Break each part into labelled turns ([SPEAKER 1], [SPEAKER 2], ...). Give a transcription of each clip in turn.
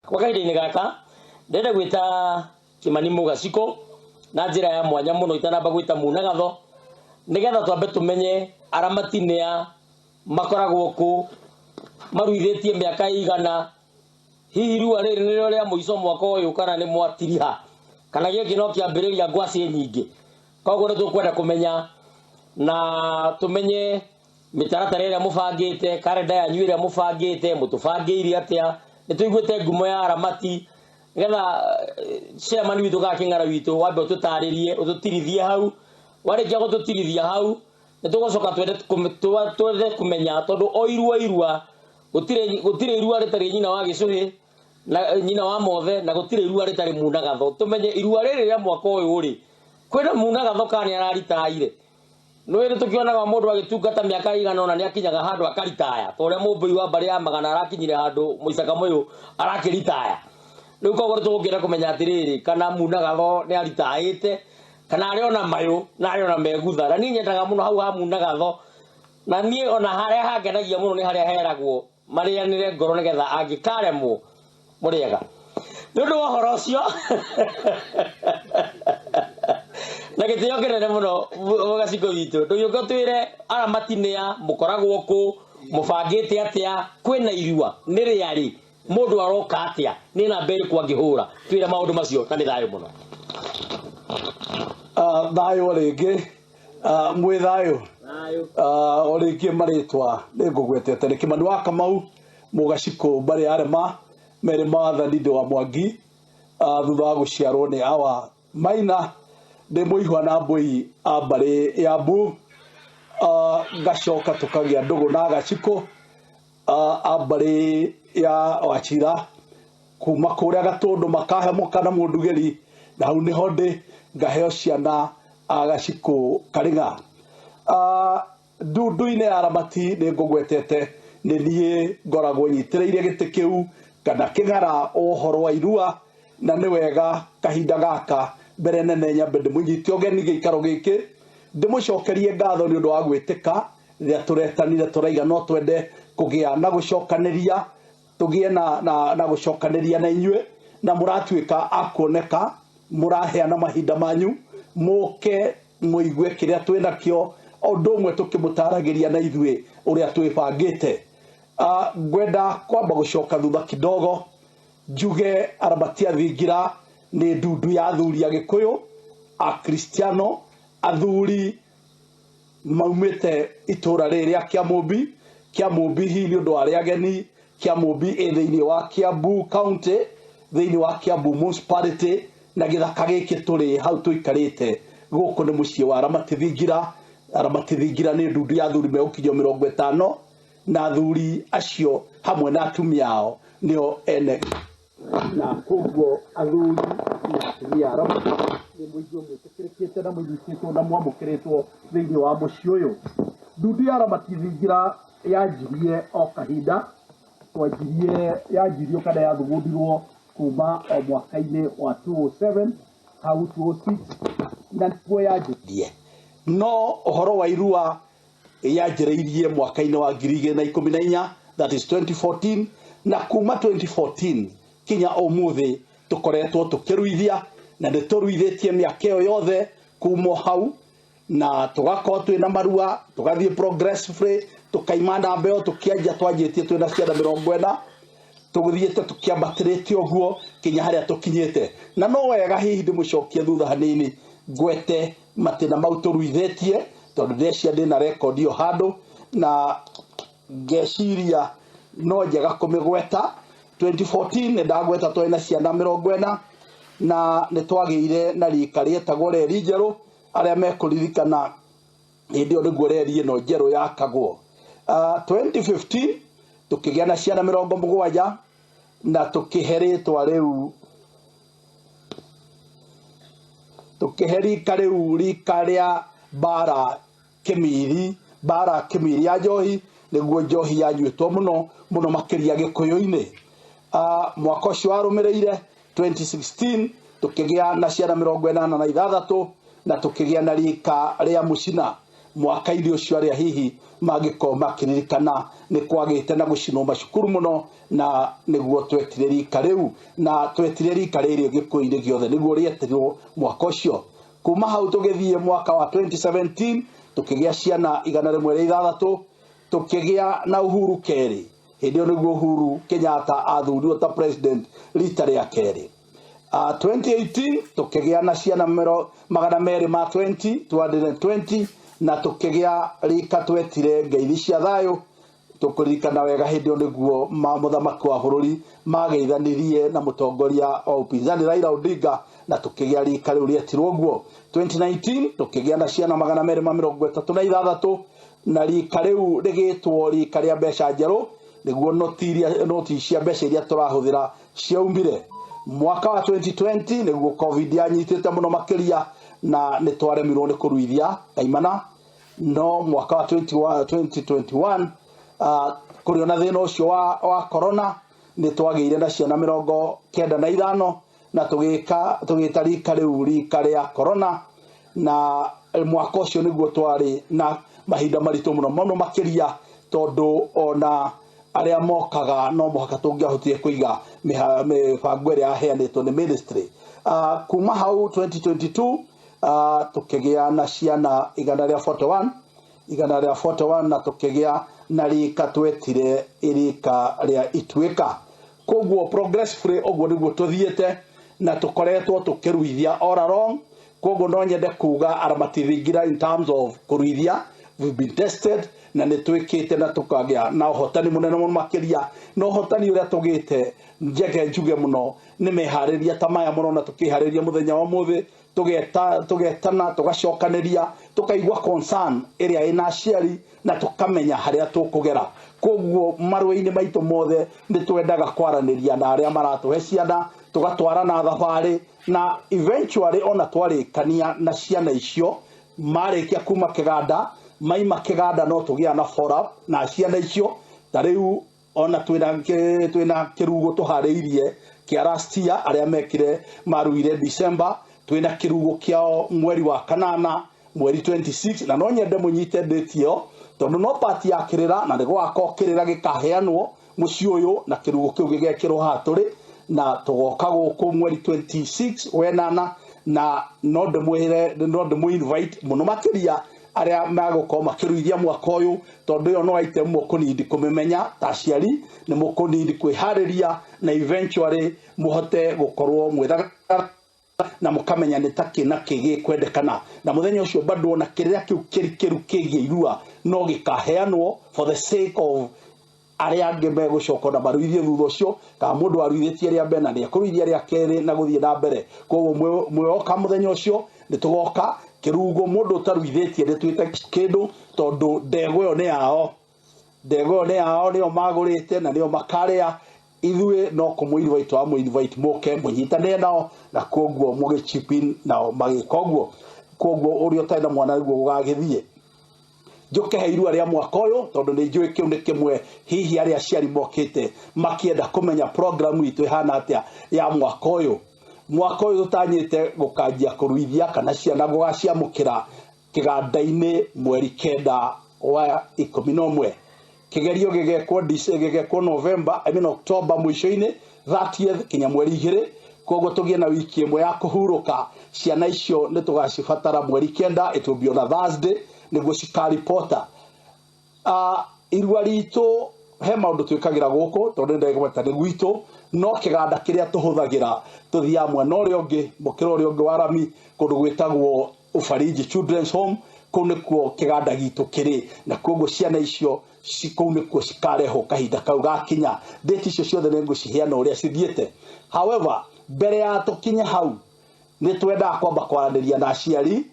[SPEAKER 1] kwa kaida-inĩ gaka ndenda gwĩta Kimani Mũgaciko na njĩra ya mwanya mũno itanamba gwĩta Munagatho nigetha twambe tumenye aramati nĩa makoragwo ku maruithĩtie mĩaka igana hihi irua rĩrĩ nĩrĩo rĩa mũico mwaka ũyũ kana nĩ mwatiriha kana gĩkĩ no kĩambĩrĩria ngwacĩ nyingĩ. Koguo nĩtũkwenda kũmenya na tumenye mĩtaratara ĩrĩa mũbangĩte, kalenda yanyu ĩrĩa mũbangĩte, mũtũbangĩire atĩa. Nĩtũiguĩte ngumo ya aramati nigetha chairman witũ kana kĩng'ara witũ wambe ũtũtarĩrie ũtũtirithie hau. Warĩkia gũtũtirithia hau nĩtũgũcoka twende kũmenya tondũ o irua gũtirĩ irua rĩtarĩ nyina wa gĩcũhĩ na nyina wa mothe na gũtirĩ irua rĩtarĩ Munagatho. Tumenye irua rĩrĩ rĩa mwaka ũyũ rĩ kwĩna Munagatho kana nĩ araritaire. Nĩ tũkĩonaga mũndũ agĩtungata mĩaka igana ona nĩ akinyaga handũ akaritaya ta ũrĩa mũmbũi wa mbarĩ ya magana arakinyire handũ mũicaka mũyũ arakĩritaya. Rĩu koguo nĩtũgũkĩenda kũmenya atĩrĩrĩ kana Munagatho nĩ aritaĩte kana arĩ ona mayũ na arĩ ona megutha. Na niĩ nyendaga mũno hau ha Munagatho na niĩ ona harĩa hangenagia mũno nĩ harĩa heragwo marĩanĩre ngoro nĩgetha angĩkaremwo mũrĩega. Nĩ ũndũ wa ũhoro ũcio na gĩtĩo kĩnene mũno Mũgaciko witũ ndũgĩũka twĩre aramati nĩa mũkoragwo kũ mũbangĩte atĩa kwĩna irua nĩ rĩarĩ mũndũ aroka atĩa nĩ namba ĩrĩkũ angĩhũra twĩre maũndũ macio na nĩ thayũ mũno.
[SPEAKER 2] Thayũ rĩngĩ mwĩ thayũ o rĩngĩ marĩtwa nĩngũgwetete nĩ Kimani wa Kamau Mũgaciko mbarĩ ya Rema merĩ maathani ndĩ wa Mwangi thutha wa gũciarwo nĩ Awa Maina ndĩ mũihwa na mbũi a mbarĩ ya Mbu ngacoka tũkagĩa Ndũgũ na Gaciko a mbarĩ ya Wachira kuma kũrĩa Gatũndũ makahe mũkana Mũndugĩri na hau nĩho ndĩ ngaheo ciana a Gaciko Karĩng'a. Ndundu-inĩ ya aramati nĩngũgwetete nĩ niĩ ngoragwo nyitĩrĩire gĩtĩ kĩu kana kĩng'ara ũhoro wa irua na nĩ wega kahinda gaka mbere nene nyambe ndĩmũnyite ũgeni gĩikaro gĩkĩ ndĩmũcokerie ngatho nĩ ũndũ wa gwĩtĩka rĩrĩa tũretanire tũraiga no twende kũgĩa na gũcokanĩria tũgĩe na gũcokanĩria na inyuĩ na mũratuĩka a kuoneka mũraheana mahinda manyu mũke mũigue kĩrĩa twĩnakĩo o ũndũ ũmwe tũkĩmũtaragĩria na ithuĩ ũrĩa twĩbangĩte. Ngwenda kwamba gũcoka thutha kidogo njuge aramati a Thingira nĩ ndundu ya athuri a Gĩkũyũ a Kristiano athuri maumĩte itũra rĩrĩ rĩa Kĩamũmbi. Kĩamũmbi hihi nĩ ũndũ wa arĩa ageni Kĩamũmbi thĩinĩ wa Kiambu County thĩinĩ wa Kiambu Municipality na gĩthaka gĩkĩ tũrĩ hau tũikarĩte gũkũ nĩ mũciĩ wa aramati Thingira. Aramati Thingira nĩ ndundu ya athuri megũkinyio 50 na athuri acio hamwe na atumia ao nĩo ene na koguo athuri na atumia aramati nĩ mũingĩ mwĩtĩkĩrĩkĩte na mũnyitĩtwo na mwamũkĩrĩtwo thĩinĩ wa mũciĩ ũyũ. Ndundu ya aramati Thingira yanjirie o kahinda yanjirio kana yathugundirwo kuma o mwaka-inĩ wa 2007 hau 2006 na nĩkuo yanjirie no ũhoro wa irua yanjĩrĩirie mwaka-inĩ wa 2014 that is 2014 na kuma 2014 kinya ũmũthĩ tũkoretwo tũkĩruithia na nĩtũruithĩtie mĩaka ĩyo yothe kuma hau na tũgakorwo twĩna marua tũgathiĩ progressively tũkaima namba ĩyo tũkĩanjia twanjĩtie twĩna ciana 40 tũgũthiĩte tũkĩambatĩrĩte ũguo kinya harĩa tũkinyĩte na no wega hihi ndĩmũcokie thutha hanini ngwete matĩna mau tũruithĩtie tondũ ndĩcia ndĩna record ĩyo handũ na ngeciria no njega kũmĩgweta. 2014 nĩndagweta twĩna ciana 40 na nĩtwagĩire na rika rĩetagwo reri njerũ arĩa mekũririkana hĩndĩ ĩyo nĩguo reri ĩno njerũ yakagwo. 2015 tũkĩgĩa na ciana 70 na tũkĩhe rĩtwa rĩu rika rĩa Bara Kĩmiri ya njohi nĩguo njohi yanyuĩtwo mũno makĩria Gĩkũyũ-inĩ. Mwaka ũcio warũmĩrĩire 2016 tũkĩgĩa na ciana 86 na tũkĩgĩa na rika rĩa Mũcina mwaka-inĩ ũcio arĩa hihi mangĩkorwo makĩririkana nĩ kwagĩte na gũcinwo macukuru mũno, na nĩguo twetire rika rĩu na twetire rika rĩrĩ gĩkũyũ-inĩ gĩothe nĩguo rĩetirwo mwaka ũcio. Kuma hau tũgĩthiĩ mwaka wa 2017 tũkĩgĩa ciana 106, tũkĩgĩa na Uhuru kerĩ. Hĩndĩ ĩyo nĩguo Uhuru Kenyatta athurirwo ta president rita rĩa kerĩ. 2018 tũkĩgĩa na ciana 220 na tũkĩgĩa rika twetire ngeithi cia thayũ. Tũkũririkana wega hĩndĩ ĩyo nĩguo mũthamaki wa bũrũri mageithanirie na mũtongoria wa upinzani Raila Odinga, na tũkĩgĩa rika rĩu rĩetirwo ũguo. 2019 tũkĩgĩa na ciana 236 na rika rĩu rĩgĩtwo rika rĩa mbeca njerũ, nĩguo noti cia mbeca iria tũrahũthĩra ciaumire. Mwaka wa 2020 nĩguo covid yanyitĩte mũno makĩria na nĩ twaremirwo nĩ kũruithia kaimana. No mwaka wa 2021 kũrĩ na thĩna ũcio wa corona nĩ twagĩire na ciana 95 na tũgĩta rika rĩu rika rĩa corona, na mwaka ũcio nĩguo twarĩ na mahinda maritũ mũno makĩria, tondũ ona arĩa mokaga no mũhaka tũngĩahotire kũiga mĩbango ĩrĩa yaheanĩtwo nĩ ministry. Kuma hau 2022 tũkĩgĩa na ciana 141 na tũkĩgĩa na rika twetire rika rĩa Ituĩka. Koguo progressively ũguo nĩguo tũthiĩte na tũkoretwo tũkĩruithia all along. Koguo no nyende kuga aramatithingira in terms of kũruithia, we've been tested na nĩ twĩkĩte na tũkagĩa na ũhotani mũnene mũno makĩria. Na ũhotani ũrĩa tũgĩte njuge mũno nĩ meharĩria ta maya mũno, na tũkĩharĩria mũthenya wa ũmũthĩ tũgetana tũgacokanĩria tũkaigua concern ĩrĩa ĩna aciari na tũkamenya harĩa tũkũgera. Koguo marũa-inĩ maitũ mothe nĩ twendaga kwaranĩria na arĩa maratũhe ciana, tũgatwarana thabarĩ, na eventually ona twarĩkania na ciana icio marĩkia kuma kĩganda, maima kĩganda no tũgĩa na follow up na ciana icio. Ta rĩu ona twĩna kĩrugo tũharĩirie kĩa last year, arĩa mekire maruire December, twĩna kĩrugo kĩao mweri wa kanana mweri 26, na no nyende mũnyite date ĩyo tondũ no party ya kĩrĩra na nĩgũgakorwo kĩrĩra gĩkaheanwo mũciĩ ũyũ na kĩrugo kĩu gĩgekĩrwo haha tũrĩ, na tũgoka gũkũ mweri 26 wenana, na no ndĩmũ invite mũno makĩria arĩa magũkorwo makĩruithia mwaka ũyũ, tondũ ĩyo no item mũkũnindi kũmĩmenya ta aciari, nĩ mũkũnindi kwĩharĩria na eventually mũhote gũkorwo mwĩthaga na mũkamenya nĩ takĩ na kĩgĩ kwendekana, na mũthenya ũcio bado na kĩrĩa kĩu kĩrikĩru kĩgiĩ irua no gĩkaheanwo for the sake of arĩa angĩ megũcoka na maruithie thutha ũcio, kana mũndũ waruithĩtie rĩa mbere na nĩekũruithia rĩa kerĩ na gũthiĩ na mbere. Koguo mwĩoka mũthenya ũcio nĩ tũgoka kĩrugo, mũndũ ũtaruithĩtie ndĩtwĩte kĩndũ, tondũ ndegwa ĩyo nĩ yao, nĩo magũrĩte na nĩo makarĩa. Ithuĩ no kũmũ-invite wa mũ-invite mũke mũnyitanĩre nao, na koguo mũgĩ-chip-in nao magĩka ũguo. Koguo ũrĩa ũtarĩ na mwana nĩguo gũgagĩthiĩ. Njũke he irua rĩa mwaka ũyũ, tondũ nĩ njũĩ kĩu nĩ kĩmwe hihi arĩa aciari mokĩte makĩenda kũmenya program itũ ĩhana atĩa ya mwaka ũyũ. Mwaka ũyũ tũtanyĩte gũkanjia kũruithia kana ciana gũgaciamũkĩra kĩganda-inĩ mweri 9 wa 11. Kĩgerio gĩgekwo November, October mũico-inĩ 30th kinya mweri 2. Koguo tũgĩe na wiki ĩmwe ya kũhurũka. Ciana icio nĩ tũgacibatara mweri 9, it will be on a Thursday, nĩguo cikaripota. Irua ritũ he maũndũ twĩkagĩra gũkũ, tondũ ndegweta nĩ gwitũ, no kĩganda kĩrĩa tũhũthagĩra tũthiaga mwena ũrĩa ũngĩ, mũkĩra ũrĩa ũngĩ wa Rami, kũndũ gwĩtagwo Ufariji Children's Home. Kũu nĩkuo kĩganda gitũ kĩrĩ, na koguo ciana icio kũu nĩkuo cikarehwo kahinda kau gakinya. Date icio ciothe nĩ ngũciheana ũrĩa cithiĩte. However, mbere ya tũkinye hau nĩ twendaga kwamba kwaranĩria na aciari,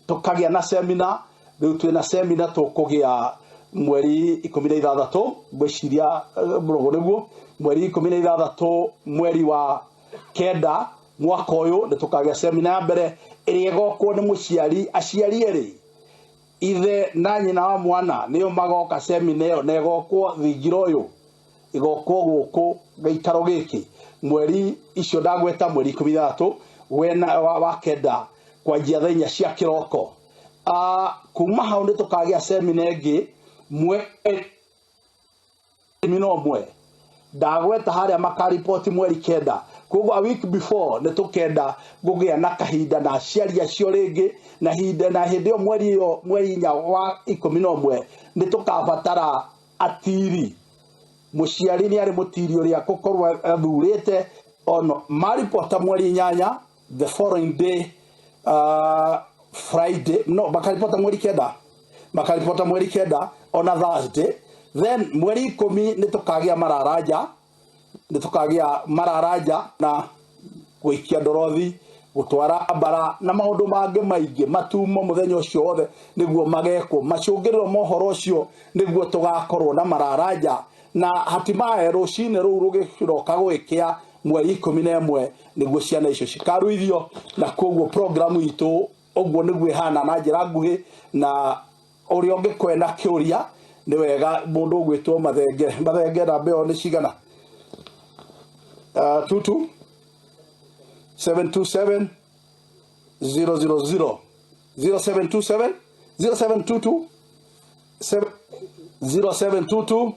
[SPEAKER 2] tũkagĩa na seminar. Rĩu twĩna seminar tũkũgĩa mweri 16, ngwĩciria mũrogo nĩguo mweri 16 mweri wa 9 mwaka ũyũ, nĩ tũkagĩa seminar ya mbere ĩrĩa ĩgokwo nĩ mũciari, aciari erĩ, ithe na nyina wa mwana nĩo magoka seminar ĩyo, na ĩgokwo thingira ũyũ, ĩgokwo gũkũ gĩikaro gĩkĩ mweri icio ndagweta mweri 13 wa 9 kwanjia thaa 4 cia kĩroko. kuma hau nä tå kagä a semina ä ngä mino mwe ndagweta harä a makaripoti mweri kenda koguo a week before nä tå kenda gå gä a na kahinda na aciari acio rä ngä na hä ndä ä yo mweri 4 wa 11 nä tå kabatara atiri muciari ni ari mutiri uria gukorwo athurite ono maripota mweri 8 the following day Friday no makaripota mweri kenda on a Thursday then mweri 10 ni tukagia mararaja na gwikia ndorothi gutwara mbara na maundu mangi maingi matumo muthenya ucio wothe niguo mageko macungiriro mohoro ucio niguo tugakorwo na mararaja na hatimaye rucine ruu rugiroka gwikia mweri 11 niguo ciana icio cikaruithio na koguo programu itu oguo niguo ihana na njira nguhi na uria ungikwenda kiuria ni wega mundu ugwitwo mathenge na mbeo ni cigana 22 727 000 0727 0722 0722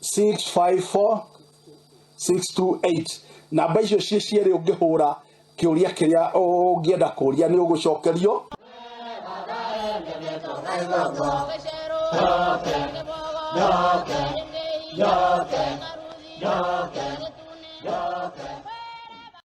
[SPEAKER 2] 654 628 namba icio cieri ungihura kiuria kiria ungienda kuria ni ugucokerio
[SPEAKER 3] Yoke.